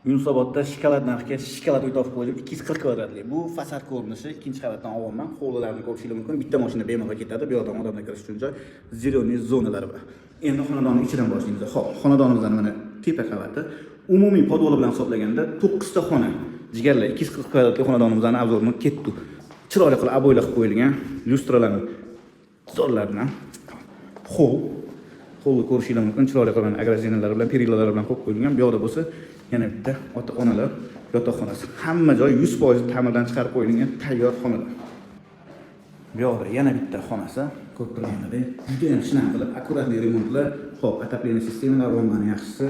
Yunusobodda shokolad narxiga shokolad uy topib qo'yilib 240 kvadratli. Bu fasad ko'rinishi, ikkinchi qavatdan olyapman. Hovlilarni ko'rishingiz mumkin. Bitta mashina bemalol ketadi. Bu yoqdan odamlar kirish uchun joy, ziloniy zonalar bor. Endi xonadonning ichidan boshlaymiz. Xo'p, xonadonimizning mana tepa qavati umumiy podvol bilan hisoblaganda 9 ta xona. Jigarlar 240 kvadratli xonadonimizning obzorini ketdi. Chiroyli qilib aboylar qilib qo'yilgan, lyustralarni zorlardan. Hovli ko'rishingiz mumkin. Chiroyli qilgan agrozinalar bilan, perilalar bilan qo'yib qo'yilgan. Bu yoqda bo'lsa yana bitta ota-onalar yotoqxonasi. Hamma joy 100% ta'mirdan chiqarib qo'yilgan tayyor xonalar. Bu yoqda yana bitta xonasi, ko'rib turganingizdek, juda ham shinam qilib, akkuratli remontlar, xo'p, ataplaniya sistemalar, romlarning yaxshisi,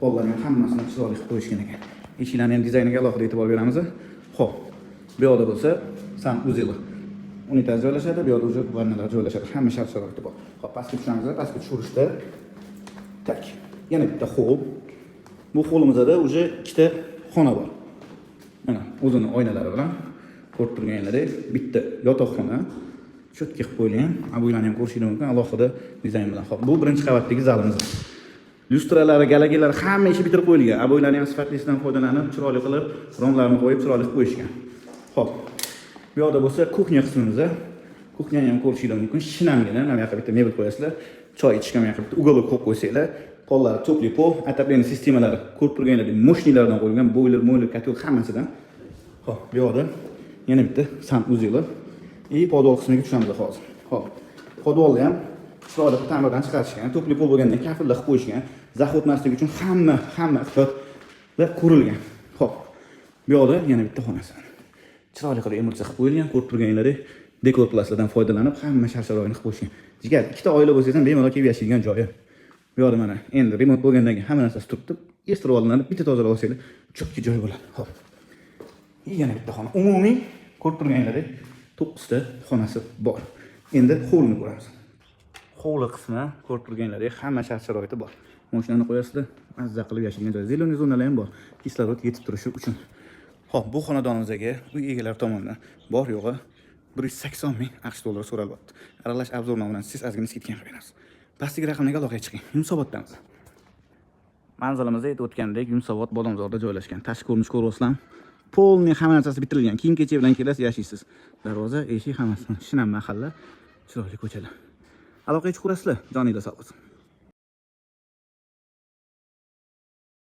pollarning hammasini chiroyli qilib qo'yishgan ekan. Eshiklarning ham dizayniga alohida e'tibor beramiz. Xo'p, bu yoqda bo'lsa, sanuzeli. Unitaz joylashadi, bu yoqda vannalar joylashadi. Hamma shart-sharoiti bor. Xo'p, pastga tushamiz, pastga tushirishda tak. Yana bitta xo'p. Bu hovlimizda o'sha ikkita xona bor. Mana o'zining oynalari bilan ko'rib turganingizdek, bitta yotoqxona cho'tka qilib qo'yilgan. Aboylarni ham ko'rishingiz mumkin, alohida dizayn bilan. Xo'p, bu birinchi qavatdagi zalimiz. Lyustralari, galagilar hamma ishi bitirib qo'yilgan. Aboylarni ham sifatlisidan foydalanib, chiroyli qilib, romlarni qo'yib, chiroyli qilib qo'yishgan. Xo'p. Bu yoqda bo'lsa kuxnya qismimizda. Kuxnyani ham ko'rishingiz mumkin. Shinamgina, mana bu yoqqa bitta mebel qo'yasizlar. Choy ichishga mana bu yoqqa bitta uголок qo'yib qo'ysanglar, pollari to'pli pol, ataplaniya sistemalari ko'rib turganingizdek, moshnilardan qo'yilgan, boiler, kotel hammasidan. Xo'p, bu yoqda yana bitta sanuzeli. Podvol qismiga tushamiz hozir. Xo'p. Podvolni ham chiroyli ta'mirdan chiqarishgan, to'pli pol bo'lgandan kafillar qilib qo'yishgan. Zax o'tmasligi uchun hamma ehtiyotlar ko'rilgan. Xo'p. Bu yoqda yana bitta xonasi. Chiroyli qilib emulsiya qilib qo'yilgan, ko'rib turganingizdek, dekor plaslardan foydalanib, hamma shart-sharoitni qilib qo'yishgan. Jigar, ikkita oila bo'lsangiz ham bemalol kelib yashaydigan joyi. Bu yoqda mana endi remont bo'lgandan keyin hamma narsasi turibdi. Estirib olinadi, bitta tozalab olsanglar, cho'kki joy bo'ladi. Xo'p. Yana bitta xona. Umumiy ko'rib turganingizdek 9 ta xonasi bor. Endi hovlini ko'ramiz. Hovli qismi ko'rib turganingizdek hamma shart-sharoiti bor. Mashinani qo'yasizlar, mazza qilib yashaydigan joy. Zeleniy zonalar ham bor. Kislorod yetib turishi uchun. Xo'p, bu xonadonimizga uy egalari tomonidan bor yo'g'i 180 ming AQSh dollari so'ralyapti. Aralash obzornoma bilan siz ozgina skidkan qilib beramiz. Pastdagi raqamlarga aloqaga chiqing. Yunusoboddamiz. Manzilimizda aytib o'tgandek, Yunusobod Bodomzorda joylashgan. Tashqi ko'rinish ko'ryapsizlar. Polni hamma narsasi bitirilgan. Kiyim-kechak bilan kelasiz, yashaysiz. Darvoza, eshik hammasi shinam mahalla, chiroyli ko'chalar. Aloqaga chiqurasizlar, joningizda sog' bo'lsin.